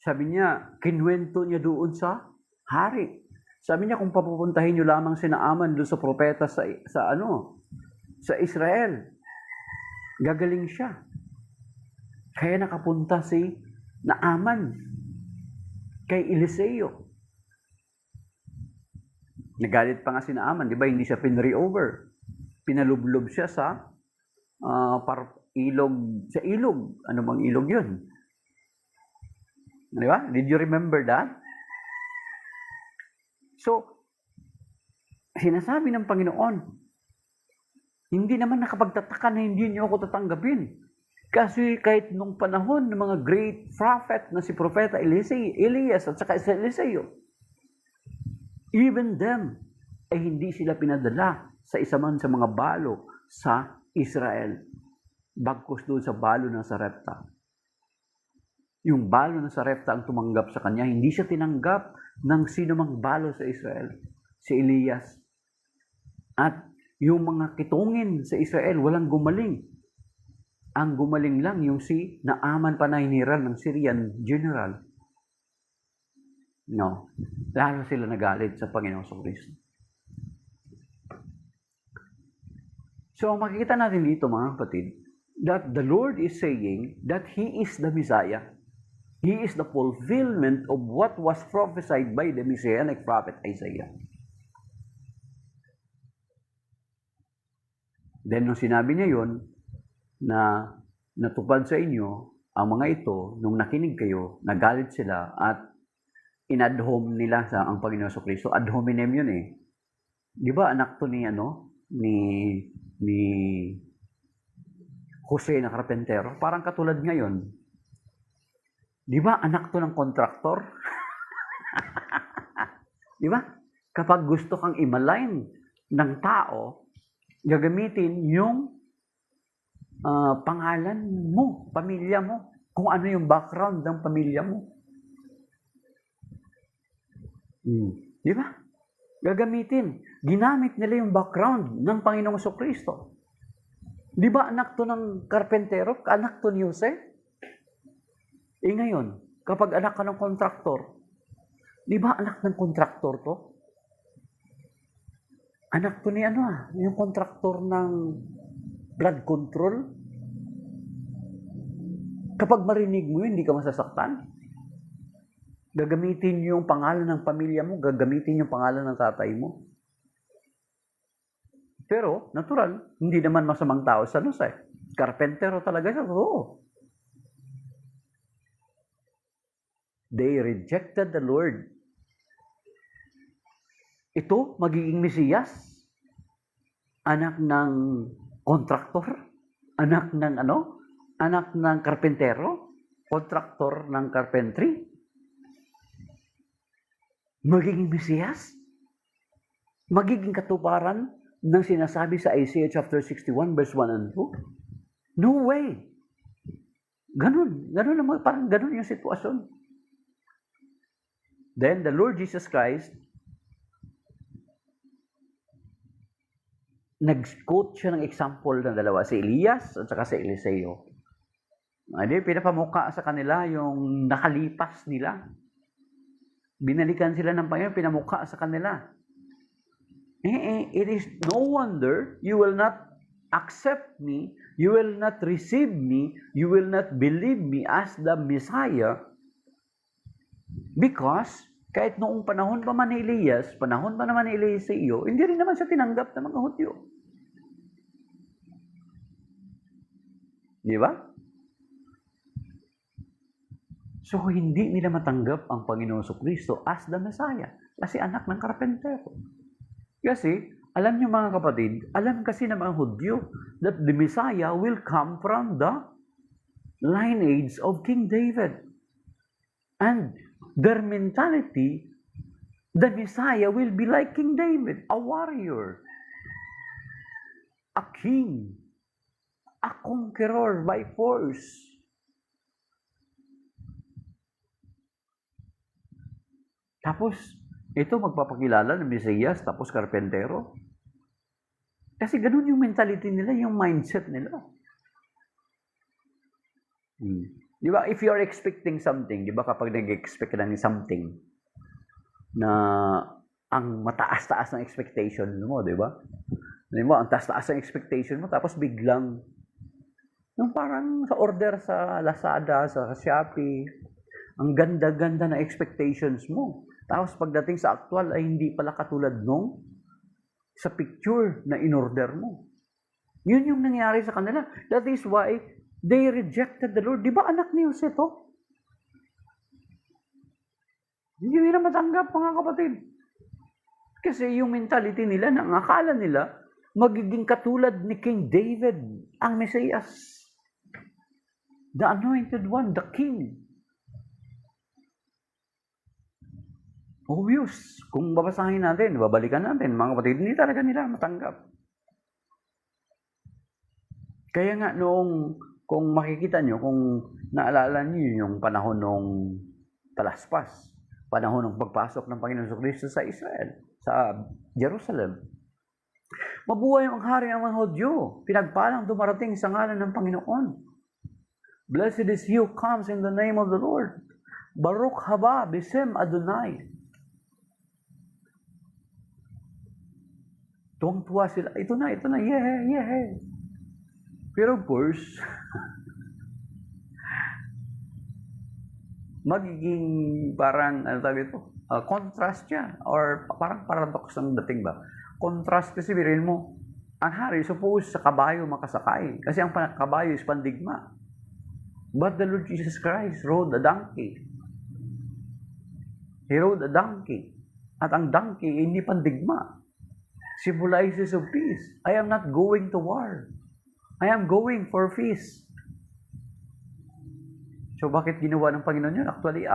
Sabi niya, kinwento niya doon sa hari. Sabi niya, kung papupuntahin niyo lamang si Naaman doon sa propeta sa Israel, gagaling siya. Kaya nakapunta si Naaman kay Eliseo. Nagalit pa nga si Naaman, di ba? Hindi siya pinre-over. Pinalublob siya sa ilog. Ano bang ilog yun? Di ba? Did you remember that? So, sinasabi ng Panginoon, hindi naman nakapagtataka na hindi niyo ako tatanggapin. Kasi kahit nung panahon ng mga great prophet na si Propeta Elias at saka si Eliseo, even them, ay hindi sila pinadala sa isa man sa mga balo sa Israel. Bagkus doon sa balo ng Sarepta. Yung balo ng Sarepta ang tumanggap sa kanya. Hindi siya tinanggap ng sino mang balo sa Israel. Si Elias. At yung mga kitungin sa Israel, walang gumaling. Ang gumaling lang yung si Naaman Panahiniral ng Syrian general. No. Lalo sila nagalit sa Panginoong Kristo. So, makikita natin dito mga kapatid, that the Lord is saying that He is the Messiah. He is the fulfillment of what was prophesied by the Messianic prophet Isaiah. Then, nung sinabi niya yun, na natupad sa inyo, ang mga ito, nung nakinig kayo, nagalit sila, at in-adhom nila sa ang Panginoon Kristo. Ad hominem yun eh. Di ba anak to ni Jose na karpentero? Parang katulad ngayon. Di ba anak to ng kontraktor? Di ba? Kapag gusto kang i-malign ng tao, gagamitin yung pangalan mo, pamilya mo, kung ano yung background ng pamilya mo. Di ba? Gagamitin. Ginamit nila yung background ng Panginoong Kristo. Di ba anak to ng karpentero? Anak to ni Jose? Ngayon, kapag anak ka ng kontraktor, di ba anak ng kontraktor to? Anak to ni yung kontraktor ng blood control. Kapag marinig mo yun, hindi ka masasaktan. Gagamitin yung pangalan ng pamilya mo, gagamitin yung pangalan ng tatay mo. Pero, natural, hindi naman masamang tao sa Jose. Karpentero talaga siya. Oo. They rejected the Lord. Ito, magiging Mesiyas. Anak ng kontraktor. Anak ng Anak ng karpentero. Kontraktor ng carpentry. Magiging Mesiyas. Magiging katuparan ng sinasabi sa Isaiah chapter 61 verse 1 and 2. No way. Ganun naman, parang ganun yung sitwasyon. Then the Lord Jesus Christ, nag-quote siya ng example ng dalawa, si Elias at saka si Eliseo. Pinapamukha sa kanila yung nakalipas nila. Binalikan sila ng Panginoon, pinamukha sa kanila. It is no wonder you will not accept me, you will not receive me, you will not believe me as the Messiah, because kahit noong panahon pa man ni Elias, panahon pa naman ni Eliseo, hindi rin naman siya tinanggap ng mga Hudyo. Di ba? So, hindi nila matanggap ang Panginoon Kristo as the Messiah. Kasi anak ng karpentero. Kasi, alam niyo mga kapatid, alam kasi ng mga Hudyo that the Messiah will come from the lineage of King David. And their mentality, the Messiah will be like King David, a warrior, a king, a conqueror by force. Tapos, ito magpapakilala ng Mesiyas, tapos karpentero. Kasi ganun yung mentality nila, yung mindset nila. Di ba? If you're expecting something, di ba kapag nag-expect ka ng something na ang mataas-taas ng expectation mo, di ba? Di ba? Ang taas-taas ng expectation mo, tapos biglang, yung parang sa order sa Lazada, sa Shopee, ang ganda-ganda na expectations mo. Tapos pagdating sa actual ay hindi pala katulad nung sa picture na in-order mo. Yun yung nangyari sa kanila. That is why they rejected the Lord. Di ba anak ni Jose to? Hindi nila matanggap, mga kapatid. Kasi yung mentality nila, na ang akala nila, magiging katulad ni King David, ang Mesias. The Anointed One, the King. Obvious. Kung babasahin natin, babalikan natin, mga kapatid, hindi talaga nila matanggap. Kaya nga noong, kung makikita nyo, kung naalala nyo yung panahon ng talaspas, panahon ng pagpasok ng Panginoon Kristo sa Israel, sa Jerusalem. Mabuhay ang hari ng mga Hudyo, pinagpalang dumarating sa ngalan ng Panginoon. Blessed is he who comes in the name of the Lord. Baruch haba b'shem Adonai. Tuwang-tuwa sila. Ito na, yeah. Pero of course, magiging parang, ano tawag ito? Contrast siya. Or parang paradox ang dating ba? Contrast kasi birin mo, ang hari, suppose sa kabayo makasakay. Kasi ang kabayo is pandigma. But the Lord Jesus Christ rode a donkey. He rode a donkey. At ang donkey, hindi pandigma. Symbolizes of peace. I am not going to war. I am going for peace. So bakit ginawa ng Panginoon yun? Actually,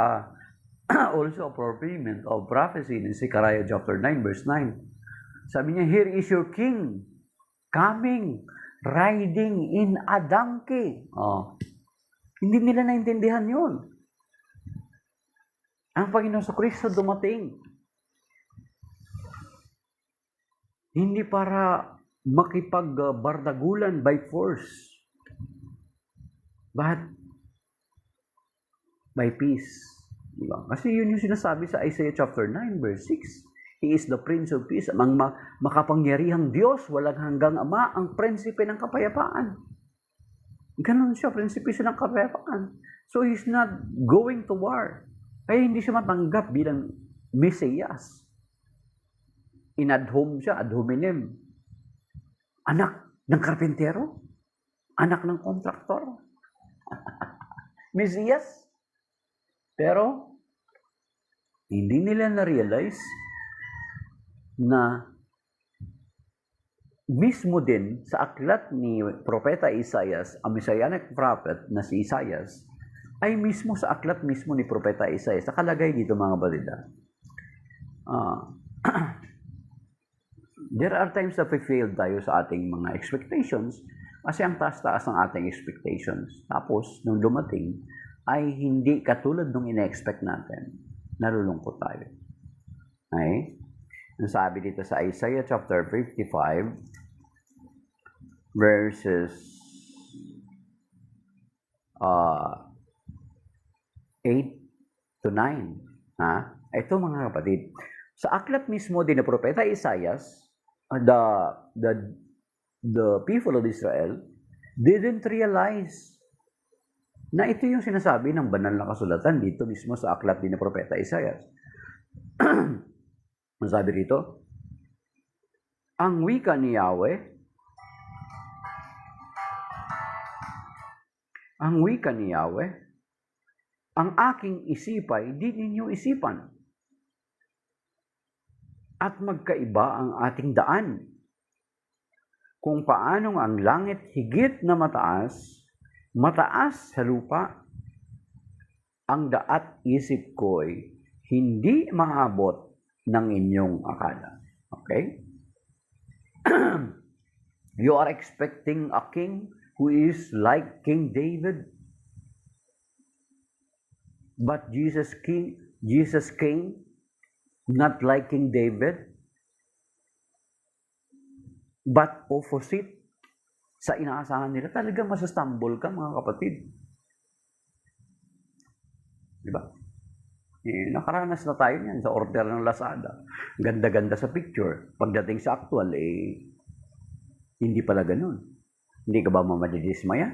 also a fulfillment of prophecy in Zechariah chapter 9, verse 9. Sabi niya, here is your king coming, riding in a donkey. Hindi nila naintindihan yun. Ang Panginoon sa Kristo dumating. Hindi para makipagbardagulan by force, but by peace. Diba? Kasi yun yung sinasabi sa Isaiah chapter 9, verse 6. He is the Prince of Peace, ang makapangyarihang Diyos, walang hanggang Ama, ang prinsipe ng kapayapaan. Ganon siya, prinsipe siya ng kapayapaan. So he's not going to war. Kaya hindi siya matanggap bilang Mesiyas. In-adhom siya, ad hominem. Anak ng karpentero? Anak ng kontraktor? Mesiyas? Pero, hindi nila na-realize na mismo din sa aklat ni Propeta Isaias, ang Messianic prophet na si Isaias, ay mismo sa aklat mismo ni Propeta Isaias. Nakalagay dito mga balida. There are times that we fail tayo sa ating mga expectations kasi ang taas-taas ng ating expectations. Tapos, nung dumating, ay hindi katulad nung ina-expect natin. Nalulungkot tayo. Okay? Ang sabi dito sa Isaiah chapter 55, verses 8 to 9. Ito mga kapatid. Sa aklat mismo din ng Propeta Isaias, the people of Israel didn't realize na ito yung sinasabi ng banal na kasulatan dito mismo sa aklat din ng Propeta Isaias. Ang sabi rito, ang wika ni Yahweh, ang aking isipay, di ninyo isipan. At magkaiba ang ating daan. Kung paanong ang langit higit na mataas mataas sa lupa, ang daat isip ko'y hindi maabot ng inyong akala. Okay? You are expecting a king who is like King David. But Jesus came not like King David, but opposite sa inaasahan nila. Talagang masastumble ka, mga kapatid. Diba? Nakaranas na tayo niyan sa order ng Lazada. Ganda-ganda sa picture. Pagdating sa actual, hindi pala ganun. Hindi ka ba mamadidismaya?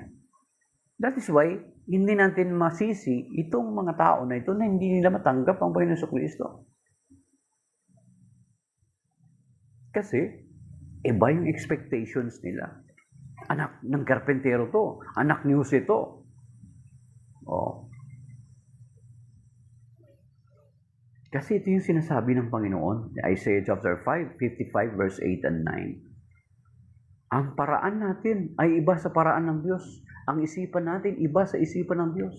That is why, hindi natin masisi itong mga tao na ito na hindi nila matanggap ang Panginoon Kristo. Kasi, iba yung expectations nila. Anak ng karpentero to. Anak ni Jose to. Oh. Kasi ito yung sinasabi ng Panginoon. Isaiah chapter 5, 55 verse 8 and 9. Ang paraan natin ay iba sa paraan ng Diyos. Ang isipan natin iba sa isipan ng Diyos.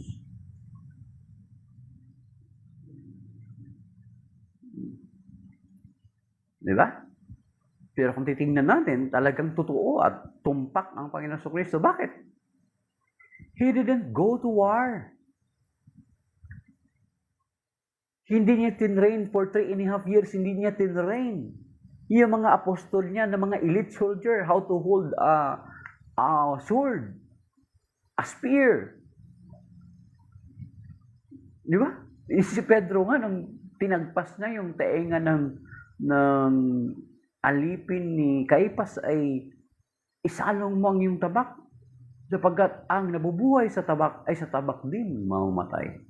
Diba? Pero kung titingnan natin, talagang totoo at tumpak ang Panginoon Kristo. Bakit? He didn't go to war. Hindi niya tinrain for 3.5 years. Hindi niya tinrain. Yung mga apostol niya na mga elite soldier, how to hold a sword, a spear. Di ba? Si Pedro nga, nung tinagpas na yung taenga ng alipin ni Caiphas ay isalong mo ang yung tabak sapagkat ang nabubuhay sa tabak ay sa tabak din mamamatay.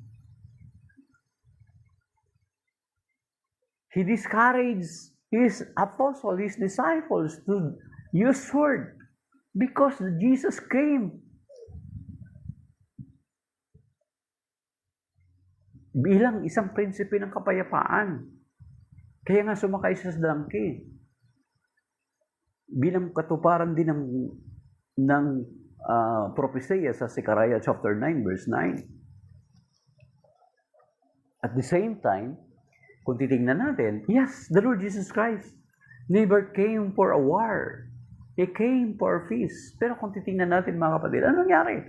He discouraged his apostles, his disciples to use sword because Jesus came bilang isang prinsipe ng kapayapaan. Kaya nga sumakay siya sa dangki. Bilang katuparan din ng propesya sa Zechariah chapter 9 verse 9. At the same time, kung titingnan natin, yes, the Lord Jesus Christ never came for a war. He came for peace. Pero kung titingnan natin, mga kapatid, ano nangyari?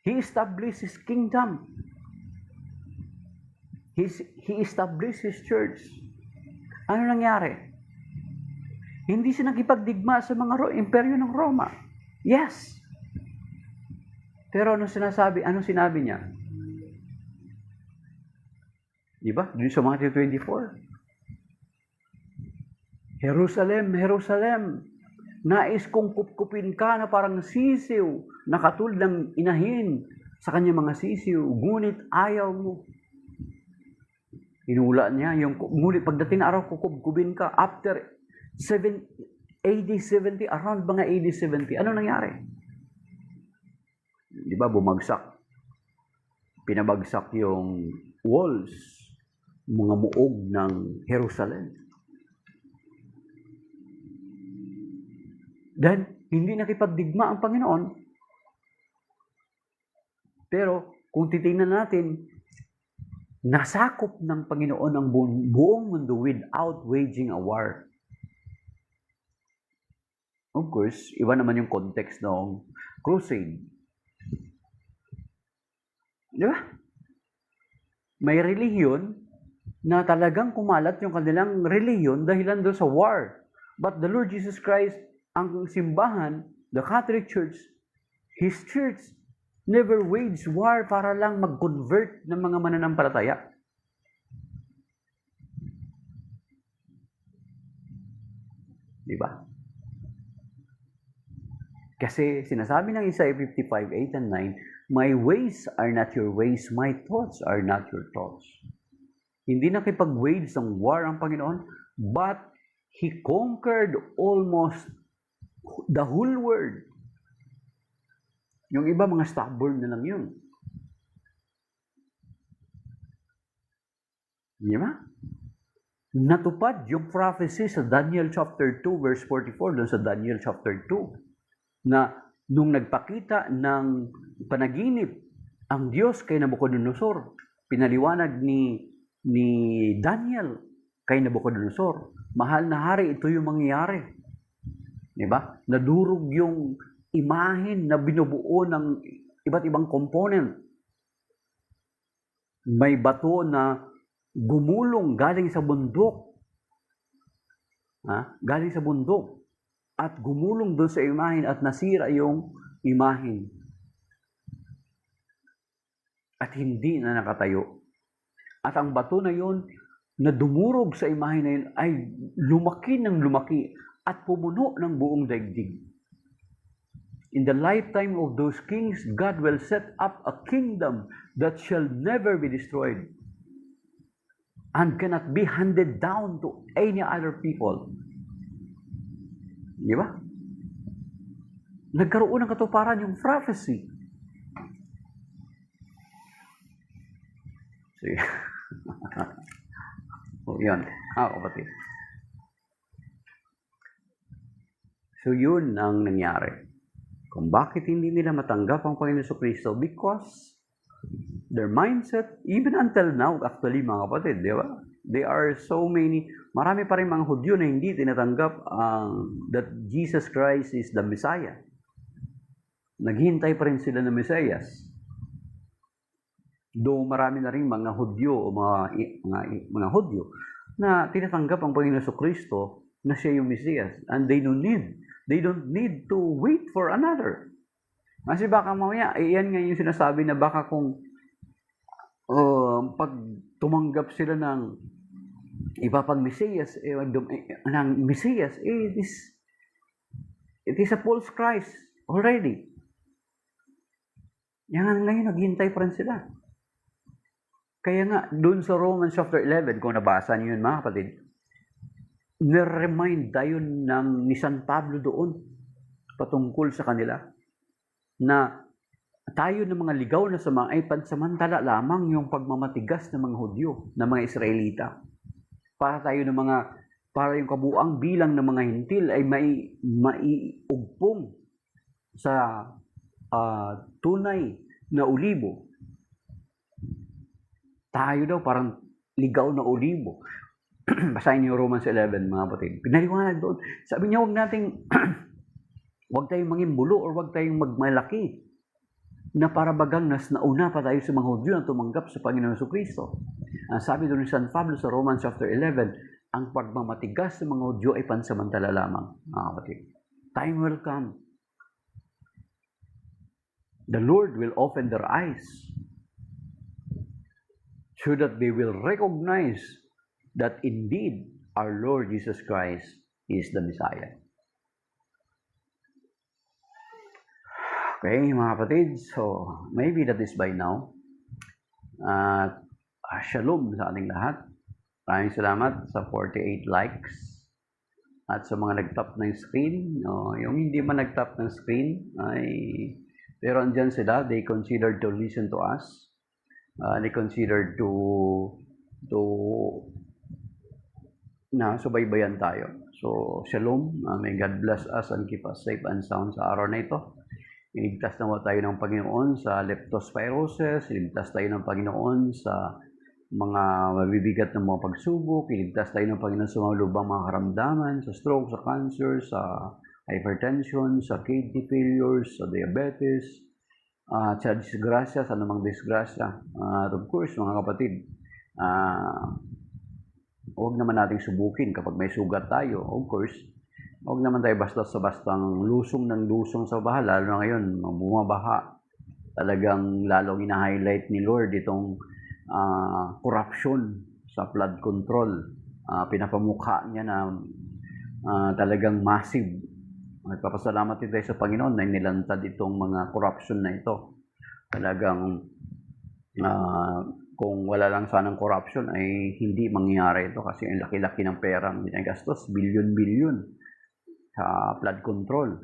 He established His kingdom. He established His church. Ano nangyari? Hindi siya nakipagdigma sa mga imperyo ng Roma. Yes. Pero ano sinasabi? Ano sinabi niya? Diba? Doon sa Matthew 24. Jerusalem, Jerusalem, nais kong kupkupin ka na parang sisiw, na katulad ng inahin sa kanyang mga sisiw, ngunit ayaw mo. Inula niya yung ngunit pagdating na araw kukubkubin ka after AD 70, around mga AD 70, ano nangyari? Di ba, bumagsak. Pinabagsak yung walls, mga muog ng Jerusalem. Then, hindi nakipagdigma ang Panginoon. Pero, kung titingnan natin, nasakop ng Panginoon ang buong mundo without waging a war. Of course, iba naman yung context ng crusade. Di ba? May relihiyon na talagang kumalat yung kanilang relihiyon dahilan doon sa war. But the Lord Jesus Christ, ang simbahan, the Catholic Church, His church, never waged war para lang mag-convert ng mga mananampalataya. Di ba? Kasi sinasabi ng Isaiah 55, 8 and 9, my ways are not your ways, my thoughts are not your thoughts. Hindi nakipag-wage ng war ang Panginoon, but He conquered almost the whole world. Yung iba, mga stubborn na lang yun. Di ba? Natupad yung prophecy sa Daniel chapter 2, verse 44, doon sa Daniel chapter 2, na nung nagpakita ng panaginip ang Diyos kay Nabucodonosor, pinaliwanag ni Daniel kay Nabucodonosor, mahal na hari, ito yung mangyayari. Diba? Nadurog yung imahen na binubuo ng iba't ibang component. May bato na gumulong galing sa bundok. Galing sa bundok. At gumulong doon sa imahen at nasira yung imahen. At hindi na nakatayo. At ang bato na yun, na dumurog sa imahen na yun, ay lumaki ng lumaki at pumuno ng buong daigdig. In the lifetime of those kings, God will set up a kingdom that shall never be destroyed and cannot be handed down to any other people. Di ba? Nagkaroon ng katuparan yung prophecy. Sige. Yun. Kapatid. So, yun ang nangyari. Kung bakit hindi nila matanggap ang Panginoon Jesucristo? Because their mindset, even until now, actually mga kapatid, di ba? There are so many, marami pa rin mga Hudyo na hindi tinatanggap that Jesus Christ is the Messiah. Naghihintay pa rin sila ng Mesias. Though marami na rin mga Hudyo o mga Hudyo na tinatanggap ang Panginoon Jesucristo na siya yung Mesias. And they don't need to wait for another. Kasi baka mamaya, iyan nga yung sinasabi na baka kung pag tumanggap sila ng iba pang Mesias, ng Mesias, it is a false Christ already. Yan ngayon, naghihintay pa rin sila. Kaya nga, dun sa Romans chapter 11, kung nabasa niyo yun mga kapatid, niremind tayo ni San Pablo doon patungkol sa kanila na tayo ng mga ligaw na sa mga ay pansamantala lamang yung pagmamatigas ng mga Hudyo, ng mga Israelita. Para yung kabuang bilang ng mga hintil ay maiugpong sa tunay na olibo. Tayo daw parang ligaw na olibo. Basahin niyo Romans 11, mga kapatid. Pinaliwanag doon. Sabi niya, huwag tayong mangimbulo or huwag tayong magmalaki na para bagang nauna pa tayo sa mga Hudyo na tumanggap sa Panginoon Jesucristo. Sabi doon ni San Pablo sa Romans chapter 11, ang pagmamatigas sa mga Hudyo ay pansamantala lamang, mga kapatid. Time will come. The Lord will open their eyes so that they will recognize that indeed our Lord Jesus Christ is the Messiah. Okay, mga kapatid, so maybe that is by now. Shalom sa ating lahat. Maraming salamat sa 48 likes. At sa mga nag-tap ng screen, yung hindi man nag-tap ng screen, pero andyan sila, they considered to listen to us. They considered na subaybayan tayo. So, shalom. May God bless us and keep us safe and sound sa araw na ito. Iligtas nawa tayo ng Panginoon sa leptospirosis. Iligtas tayo ng Panginoon sa mga mabibigat ng mga pagsubok. Iligtas tayo ng Panginoon sa mga lubang mga karamdaman, sa stroke, sa cancer, sa hypertension, sa kidney failures, sa diabetes, sa disgrasya, sa anumang disgrasya. At of course, mga kapatid, huwag naman nating subukin kapag may sugat tayo. Of course, huwag naman tayo basta-bastang lusong sa baha. Lalo na ngayon, bumabaha. Talagang lalong ina-highlight ni Lord itong corruption sa flood control. Pinapamukha niya na talagang massive. Nagpapasalamat din tayo sa Panginoon na nilantad itong mga corruption na ito. Talagang kung wala lang sanang corruption ay hindi mangyayari ito kasi ang laki-laki ng pera ang ginagastos, bilyon-bilyon sa flood control.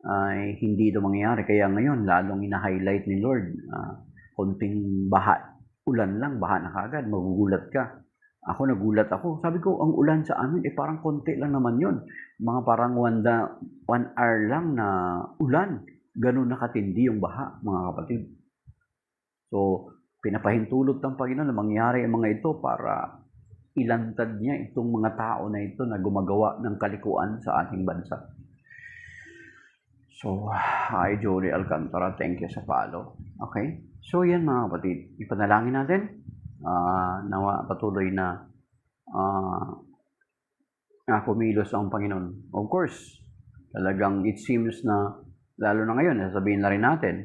Ay hindi ito mangyayari. Kaya ngayon, lalong ina-highlight ni Lord, konting baha, ulan lang, baha na kagad, magugulat ka. Ako, nagulat ako. Sabi ko, ang ulan sa amin, parang konti lang naman yun. Mga parang 1 hour lang na ulan. ganun nakatindi yung baha, mga kapatid. So, pinapahintulot ng Panginoon na mangyari ang mga ito para ilantad niya itong mga tao na ito na gumagawa ng kalikuan sa ating bansa. So, hi Jolie Alcantara, thank you sa follow. Okay? So, yan mga kapatid, ipanalangin natin. Nawa patuloy na kumilos ang Panginoon. Of course, talagang it seems na, lalo na ngayon, sasabihin na rin natin,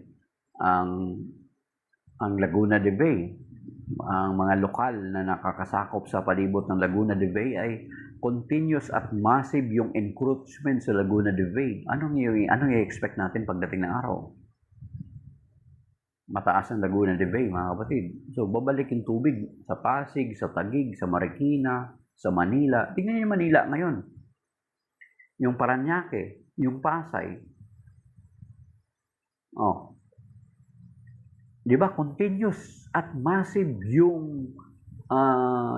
ang Laguna de Bay, ang mga lokal na nakakasakop sa palibot ng Laguna de Bay ay continuous at massive yung encroachment sa Laguna de Bay. Anong i-expect natin pagdating ng araw? Mataas ang Laguna de Bay, mga kapatid. So, babalik yung tubig sa Pasig, sa Taguig, sa Marikina, sa Manila. Tingnan niyo Manila ngayon. Yung Parañaque, yung Pasay. Oh. Di ba? Continuous at massive yung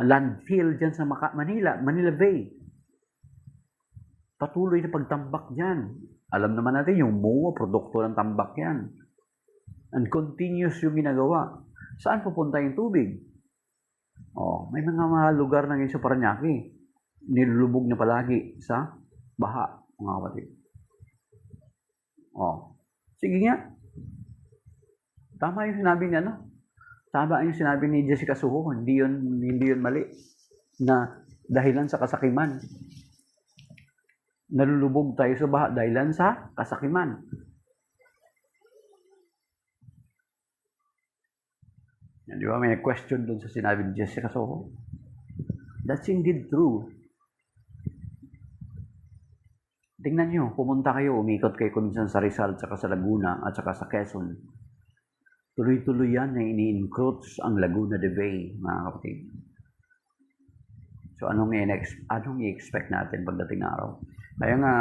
landfill dyan sa Manila Bay. Patuloy na pagtambak dyan. Alam naman natin yung MOA, produkto ng tambak yan. And continuous yung ginagawa. Saan pupunta yung tubig? Oh, may mga lugar na ngayon sa Parañaque. Nilulubog na palagi sa baha, mga kapatid. Oh. Sige nga. Tama yung sinabi niya, no? Tama yung sinabi ni Jessica Soho, hindi yun mali. Na dahilan sa kasakiman. Nalulubog tayo sa baha dahilan sa kasakiman. Di ba? May question doon sa sinabi ni Jessica Soho. That's indeed true. Tingnan nyo, pumunta kayo, umikot kayo kung minsan sa Rizal, saka sa Laguna, at saka sa Quezon. Tuloy-tuloy yan na ini-encroach ang Laguna de Bay, mga kapatid. So, anong i-expect natin pagdating ng araw? Kaya nga,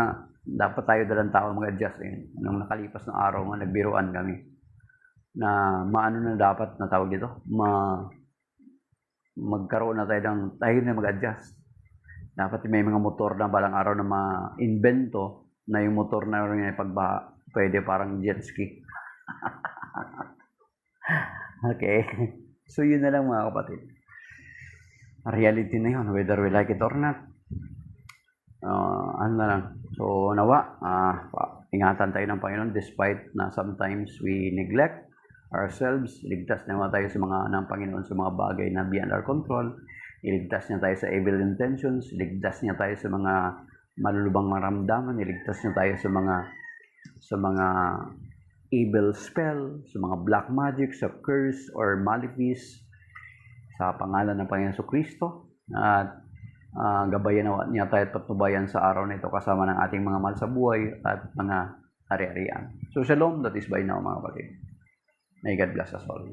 dapat tayo dalang tao mag-adjust. Nung nakalipas na araw nga, nagbiruan kami na maano na dapat na tawag dito, magkaroon na tayo na mag-adjust. Dapat may mga motor na balang araw na ma-invento na yung motor na rin ay pagbaha, pwede parang jet ski. Okay. So, yun na lang mga kapatid. Reality na yun, whether we like it or not. Ano na lang. So, nawa, ingatan tayo ng Panginoon despite na sometimes we neglect ourselves. Ligtas naman tayo sa mga ng Panginoon sa mga bagay na beyond our control. Iligtas niya tayo sa evil intentions. Iligtas niya tayo sa mga malulubang maramdaman. Iligtas niya tayo sa mga evil spell, sa mga black magic, sa curse or malefice sa pangalan ng Panginoon Kristo. At gabayan niya tayo at patnubayan sa araw na ito kasama ng ating mga mahal sa buhay at mga ari-arian. So, shalom, that is by now mga kapatid. May God bless us all.